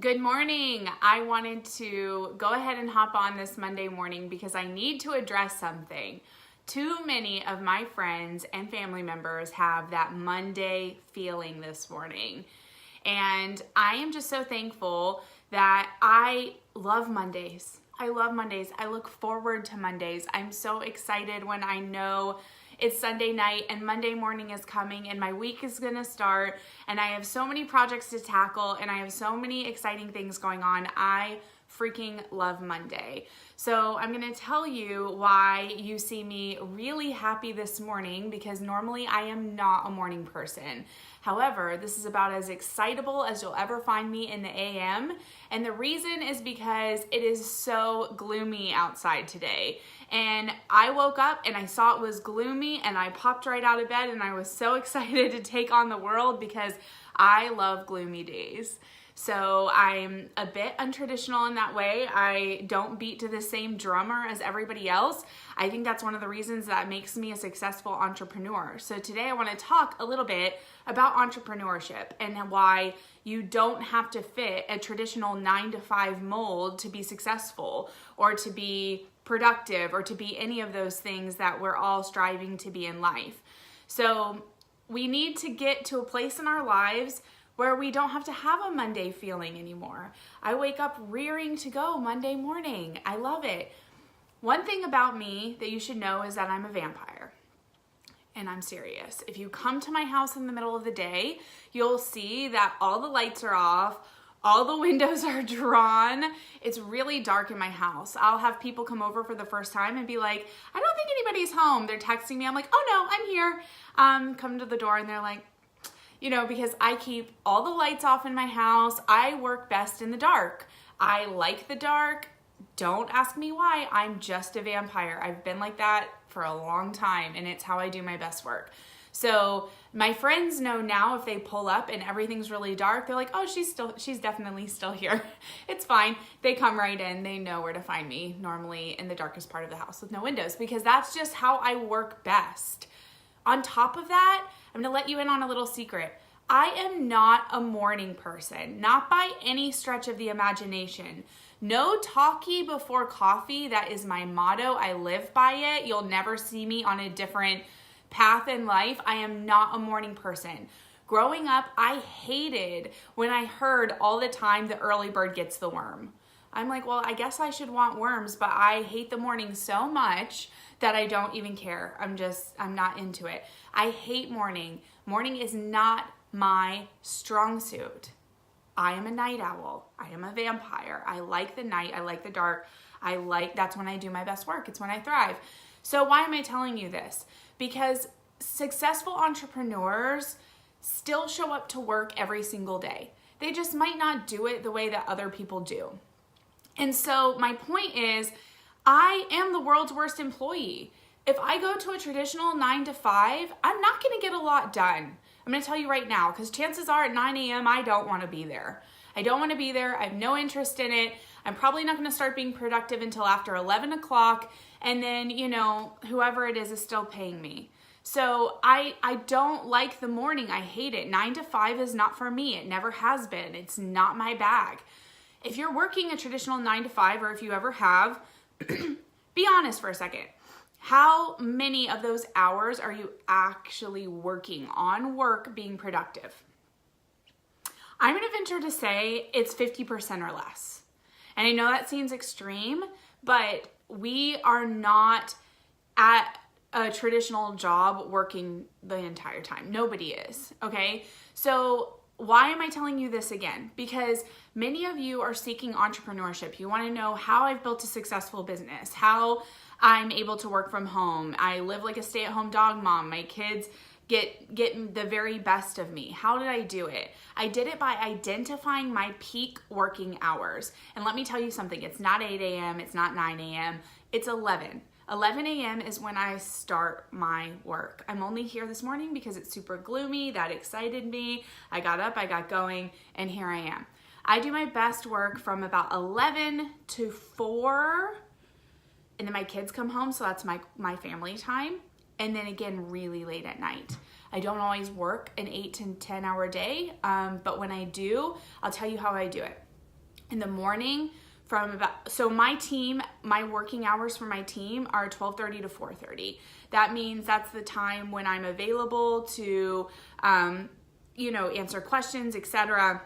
Good morning. I wanted to go ahead and hop on this Monday morning because I need to address something. Too many of my friends and family members have that Monday feeling this morning. And I am just so thankful that I love Mondays. I love Mondays. I look forward to Mondays. I'm so excited when I know it's Sunday night and Monday morning is coming and my week is gonna start and I have so many projects to tackle and I have so many exciting things going on. I freaking love Monday. So I'm gonna tell you why you see me really happy this morning, because normally I am not a morning person. However, this is about as excitable as you'll ever find me in the AM. And the reason is because it is so gloomy outside today. And I woke up and I saw it was gloomy and I popped right out of bed and I was so excited to take on the world because I love gloomy days. So I'm a bit untraditional in that way. I don't beat to the same drummer as everybody else. I think that's one of the reasons that makes me a successful entrepreneur. So today I want to talk a little bit about entrepreneurship and why you don't have to fit a traditional 9-to-5 mold to be successful or to be productive or to be any of those things that we're all striving to be in life. So we need to get to a place in our lives where we don't have to have a Monday feeling anymore. I wake up rearing to go Monday morning. I love it. One thing about me that you should know is that I'm a vampire. And I'm serious. If you come to my house in the middle of the day, you'll see that all the lights are off, all the windows are drawn. It's really dark in my house. I'll have people come over for the first time and be like, I don't think anybody's home. They're texting me. I'm like, oh no, I'm here. Come to the door and they're like, because I keep all the lights off in my house. I work best in the dark. I like the dark. Don't ask me why. I'm just a vampire. I've been like that for a long time, and it's how I do my best work. So my friends know now if they pull up and everything's really dark, they're like, oh, she's definitely still here. It's fine. They come right in. They know where to find me, normally in the darkest part of the house with no windows, because that's just how I work best. On top of that, I'm gonna let you in on a little secret. I am not a morning person, not by any stretch of the imagination. No talkie before coffee, that is my motto. I live by it. You'll never see me on a different path in life. I am not a morning person. Growing up, I hated when I heard all the time the early bird gets the worm. I'm like, well, I guess I should want worms, but I hate the morning so much that I don't even care. I'm not into it. I hate morning. Morning is not my strong suit. I am a night owl. I am a vampire. I like the night. I like the dark. That's when I do my best work. It's when I thrive. So why am I telling you this? Because successful entrepreneurs still show up to work every single day. They just might not do it the way that other people do. And so my point is, I am the world's worst employee. If I go to a traditional 9-to-5, I'm not gonna get a lot done. I'm gonna tell you right now, because chances are at 9 a.m. I don't wanna be there. I don't wanna be there, I have no interest in it. I'm probably not gonna start being productive until after 11 o'clock, and then, whoever it is still paying me. So I don't like the morning, I hate it. 9-to-5 is not for me, it never has been. It's not my bag. If you're working a traditional 9-to-5, or if you ever have, be honest for a second. How many of those hours are you actually working on work, being productive? I'm gonna venture to say it's 50% or less. And I know that seems extreme, but we are not at a traditional job working the entire time. Nobody is, okay? So why am I telling you this again? Because many of you are seeking entrepreneurship. You want to know how I've built a successful business, how I'm able to work from home. I live like a stay-at-home dog mom. My kids get the very best of me. How did I do it? I did it by identifying my peak working hours. And let me tell you something. It's not 8 a.m. It's not 9 a.m. It's 11. 11 a.m. is when I start my work. I'm only here this morning because it's super gloomy. That excited me. I got up, I got going, and here I am. I do my best work from about 11 to 4, and then my kids come home, so that's my family time. And then again, really late at night. I don't always work an 8 to 10 hour day, but when I do, I'll tell you how I do it. in the morning so my team, my working hours for my team are 12:30 to 4:30. That means that's the time when I'm available to, answer questions, etc.,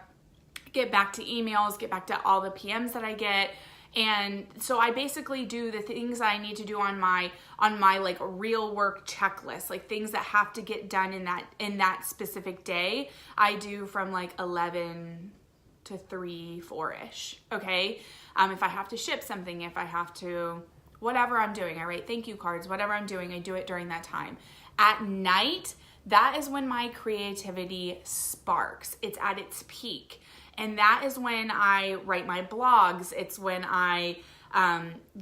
get back to emails, get back to all the PMs that I get. And so I basically do the things I need to do on my like real work checklist, like things that have to get done in that specific day. I do from like 11 to 3, 4-ish. Okay. If I have to ship something, if I have to, whatever I'm doing, I write thank you cards, whatever I'm doing, I do it during that time. At night, that is when my creativity sparks. It's at its peak. And that is when I write my blogs. It's when I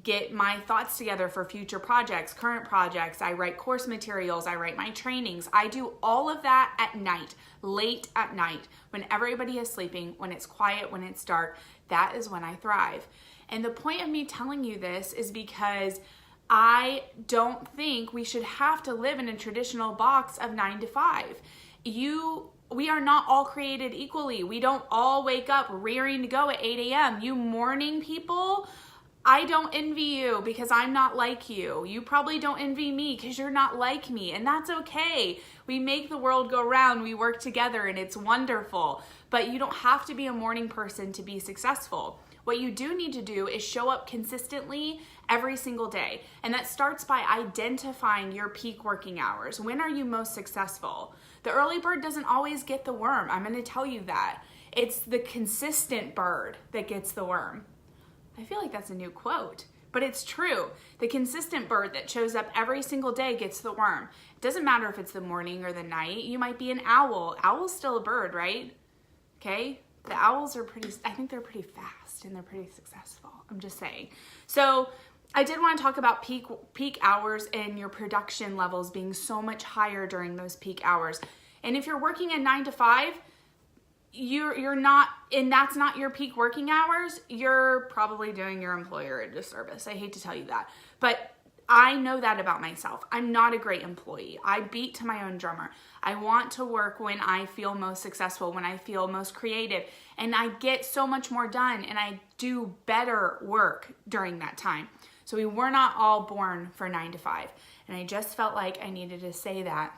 get my thoughts together for future projects, current projects. I write course materials. I write my trainings. I do all of that at night, late at night, when everybody is sleeping, when it's quiet, when it's dark. That is when I thrive. And the point of me telling you this is because I don't think we should have to live in a traditional box of 9 to 5. We are not all created equally. We don't all wake up rearing to go at 8 a.m. You morning people, I don't envy you because I'm not like you. You probably don't envy me because you're not like me, and that's okay. We make the world go round. We work together, and it's wonderful. But you don't have to be a morning person to be successful. What you do need to do is show up consistently every single day. And that starts by identifying your peak working hours. When are you most successful? The early bird doesn't always get the worm. I'm going to tell you that. It's the consistent bird that gets the worm. I feel like that's a new quote, but it's true. The consistent bird that shows up every single day gets the worm. It doesn't matter if it's the morning or the night. You might be an owl. Owl's still a bird, right? Okay? The owls are I think they're pretty fast and they're pretty successful. I'm just saying. So I did want to talk about peak hours and your production levels being so much higher during those peak hours. And if you're working at 9 to 5, you're not, and that's not your peak working hours, you're probably doing your employer a disservice. I hate to tell you that, but I know that about myself. I'm not a great employee. I beat to my own drummer. I want to work when I feel most successful, when I feel most creative, and I get so much more done and I do better work during that time. So we were not all born for 9 to 5. And I just felt like I needed to say that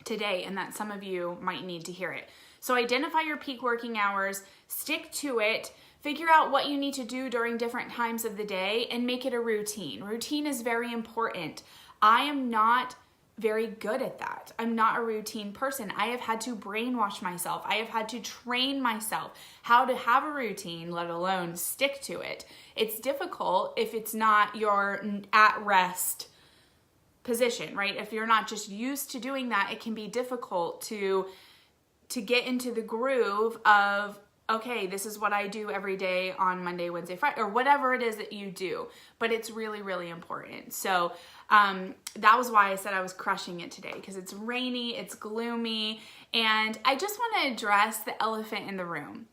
today and that some of you might need to hear it. So identify your peak working hours, stick to it, figure out what you need to do during different times of the day and make it a routine. Routine is very important. I am not very good at that. I'm not a routine person. I have had to brainwash myself. I have had to train myself how to have a routine, let alone stick to it. It's difficult if it's not your at rest position, right? If you're not just used to doing that, it can be difficult to get into the groove of, okay, this is what I do every day on Monday, Wednesday, Friday, or whatever it is that you do. But it's really, really important. So that was why I said I was crushing it today, because it's rainy, it's gloomy, and I just want to address the elephant in the room.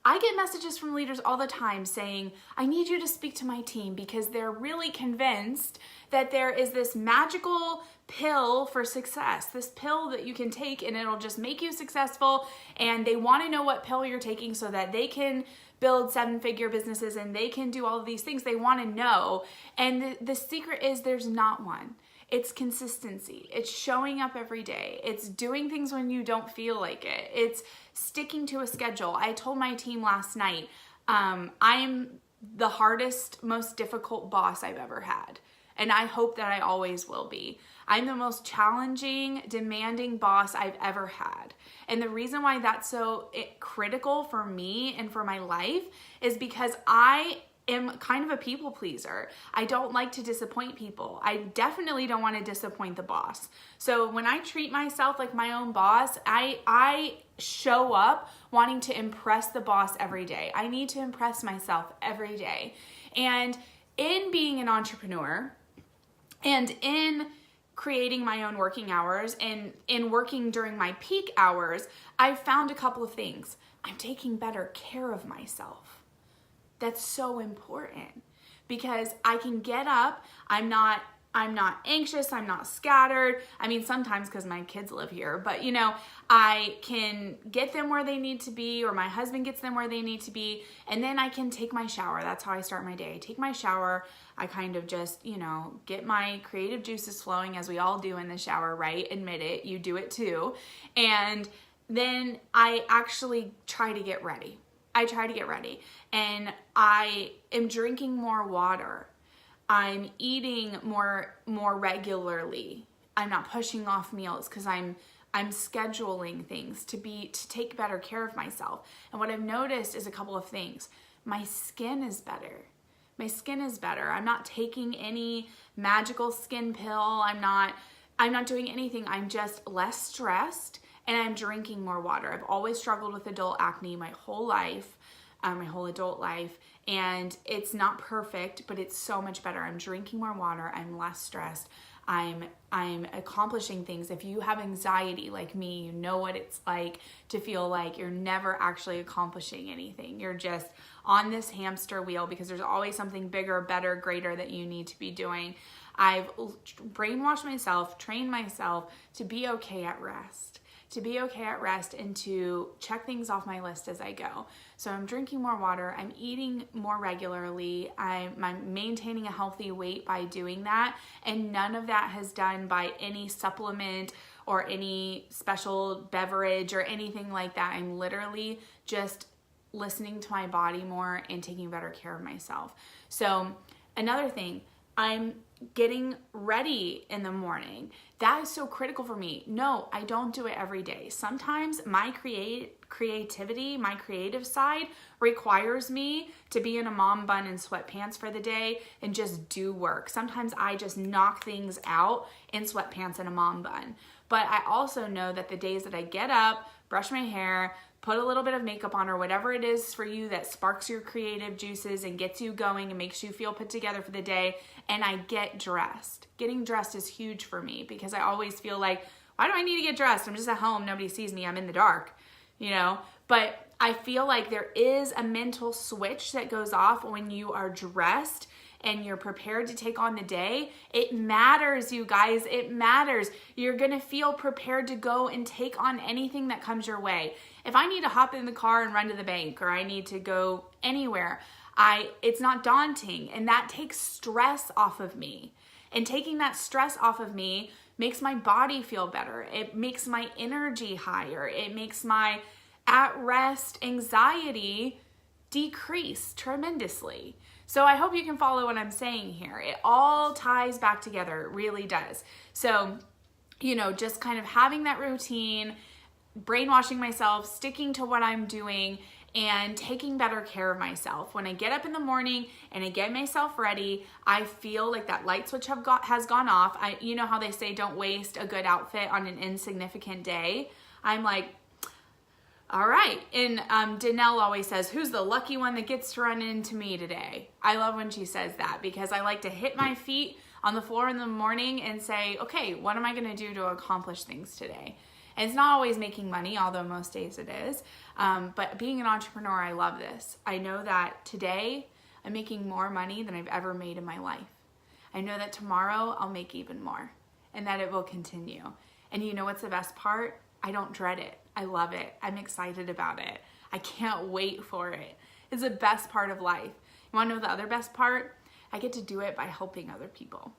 I get messages from leaders all the time saying, I need you to speak to my team because they're really convinced that there is this magical pill for success, this pill that you can take and it'll just make you successful, and they want to know what pill you're taking so that they can build 7-figure businesses and they can do all of these things they want to know. And the secret is there's not one. It's consistency. It's showing up every day. It's doing things when you don't feel like it. It's sticking to a schedule. I told my team last night, I am the hardest, most difficult boss I've ever had. And I hope that I always will be. I'm the most challenging, demanding boss I've ever had. And the reason why that's so critical for me and for my life is because I am kind of a people pleaser. I don't like to disappoint people. I definitely don't want to disappoint the boss. So when I treat myself like my own boss, I show up wanting to impress the boss every day. I need to impress myself every day. And in being an entrepreneur and in creating my own working hours and in working during my peak hours, I've found a couple of things. I'm taking better care of myself. That's so important because I can get up. I'm not I'm not anxious, I'm not scattered. I mean, sometimes because my kids live here, but you know, I can get them where they need to be, or my husband gets them where they need to be, and then I can take my shower. That's how I start my day. I take my shower, I kind of just, you know, get my creative juices flowing, as we all do in the shower, right? Admit it, you do it too. And then I actually try to get ready. And I am drinking more water. I'm eating more regularly. I'm not pushing off meals because I'm scheduling things to take better care of myself. And what I've noticed is a couple of things. My skin is better. I'm not taking any magical skin pill. I'm not doing anything. I'm just less stressed, and I'm drinking more water. I've always struggled with adult acne my whole life. My whole adult life, and it's not perfect, but it's so much better. I'm drinking more water, I'm less stressed, I'm accomplishing things. If you have anxiety like me, you know what it's like to feel like you're never actually accomplishing anything. You're just on this hamster wheel because there's always something bigger, better, greater that you need to be doing. I've brainwashed myself, trained myself to be okay at rest. And to check things off my list as I go. So I'm drinking more water, I'm eating more regularly, I'm maintaining a healthy weight by doing that, and none of that has done by any supplement or any special beverage or anything like that. I'm literally just listening to my body more and taking better care of myself. So another thing, I'm getting ready in the morning. That is so critical for me. No, I don't do it every day. Sometimes my creativity, my creative side requires me to be in a mom bun and sweatpants for the day and just do work. Sometimes I just knock things out in sweatpants and a mom bun. But I also know that the days that I get up, brush my hair, put a little bit of makeup on, or whatever it is for you that sparks your creative juices and gets you going and makes you feel put together for the day, and I get dressed. Getting dressed is huge for me because I always feel like, why do I need to get dressed? I'm just at home, nobody sees me, I'm in the dark, you know? But I feel like there is a mental switch that goes off when you are dressed and you're prepared to take on the day. It matters, you guys, it matters. You're gonna feel prepared to go and take on anything that comes your way. If I need to hop in the car and run to the bank, or I need to go anywhere, it's not daunting, and that takes stress off of me. And taking that stress off of me makes my body feel better. It makes my energy higher. It makes my at-rest anxiety decrease tremendously. So I hope you can follow what I'm saying here. It all ties back together, it really does. So, you know, just kind of having that routine, brainwashing myself, sticking to what I'm doing, and taking better care of myself. When I get up in the morning and I get myself ready, I feel like that light switch has gone off. You know how they say don't waste a good outfit on an insignificant day? I'm like, all right. And Danelle always says, who's the lucky one that gets to run into me today? I love when she says that because I like to hit my feet on the floor in the morning and say, okay, what am I going to do to accomplish things today? And it's not always making money, although most days it is. But being an entrepreneur, I love this. I know that today I'm making more money than I've ever made in my life. I know that tomorrow I'll make even more and that it will continue. And you know what's the best part? I don't dread it. I love it. I'm excited about it. I can't wait for it. It's the best part of life. You want to know the other best part? I get to do it by helping other people.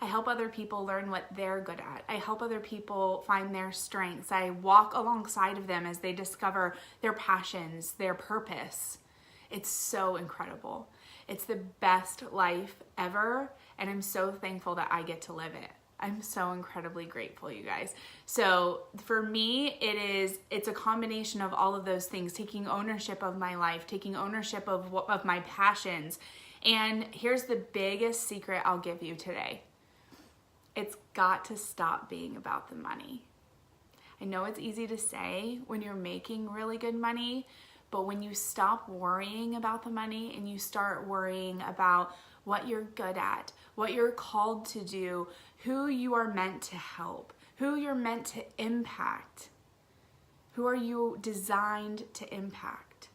I help other people learn what they're good at. I help other people find their strengths. I walk alongside of them as they discover their passions, their purpose. It's so incredible. It's the best life ever, and I'm so thankful that I get to live it. I'm so incredibly grateful, you guys. So for me, it's a combination of all of those things, taking ownership of my life, taking ownership of my passions. And here's the biggest secret I'll give you today. It's got to stop being about the money. I know it's easy to say when you're making really good money, but when you stop worrying about the money and you start worrying about what you're good at, what you're called to do, who you are meant to help, who you're meant to impact, who are you designed to impact,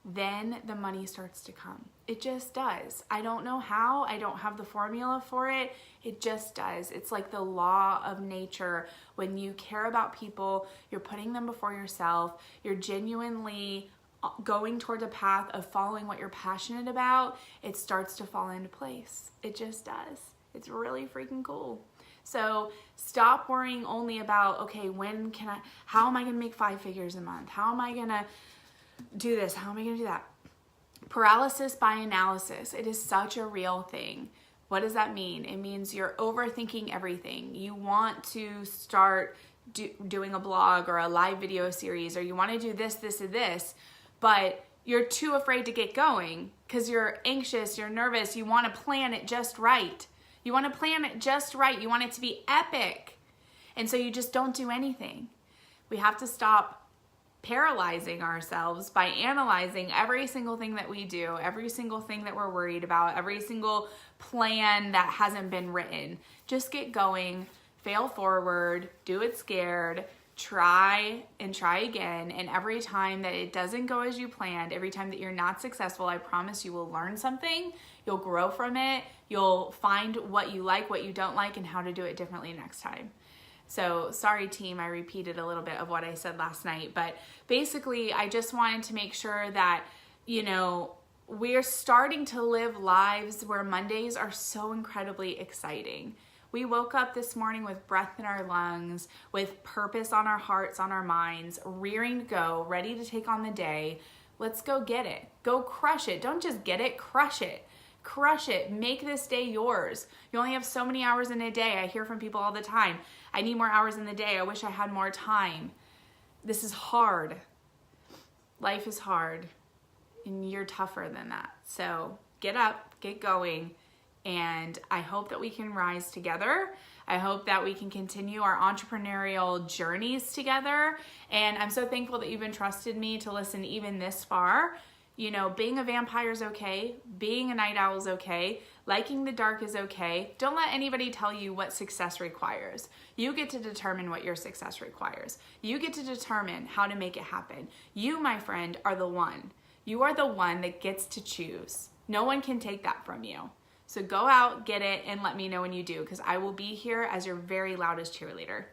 then the money starts to come. It just does. I don't know how. I don't have the formula for it. It just does. It's like the law of nature. When you care about people, you're putting them before yourself. You're genuinely going towards a path of following what you're passionate about. It starts to fall into place. It just does. It's really freaking cool. So stop worrying only about, okay, how am I going to make 5 figures a month? How am I going to do this? How am I going to do that? Paralysis by analysis. It is such a real thing. What does that mean? It means you're overthinking everything. You want to start doing a blog or a live video series, or you want to do this, this, and this, but you're too afraid to get going because you're anxious, you're nervous, you want to plan it just right. You want to plan it just right. You want it to be epic. And so you just don't do anything. We have to stop paralyzing ourselves by analyzing every single thing that we do, every single thing that we're worried about, every single plan that hasn't been written. Just get going, fail forward, do it scared, try and try again. And every time that it doesn't go as you planned, every time that you're not successful, I promise you will learn something. You'll grow from it. You'll find what you like, what you don't like, and how to do it differently next time. So sorry team, I repeated a little bit of what I said last night, but basically I just wanted to make sure that, we're starting to live lives where Mondays are so incredibly exciting. We woke up this morning with breath in our lungs, with purpose on our hearts, on our minds, rearing to go, ready to take on the day. Let's go get it. Go crush it. Don't just get it, crush it. Crush it. Make this day yours. You only have so many hours in a day. I hear from people all the time. I need more hours in the day. I wish I had more time. This is hard. Life is hard. And you're tougher than that. So get up, get going. And I hope that we can rise together. I hope that we can continue our entrepreneurial journeys together. And I'm so thankful that you've entrusted me to listen even this far. Being a vampire is okay. Being a night owl is okay. Liking the dark is okay. Don't let anybody tell you what success requires. You get to determine what your success requires. You get to determine how to make it happen. You, my friend, are the one. You are the one that gets to choose. No one can take that from you. So go out, get it, and let me know when you do, because I will be here as your very loudest cheerleader.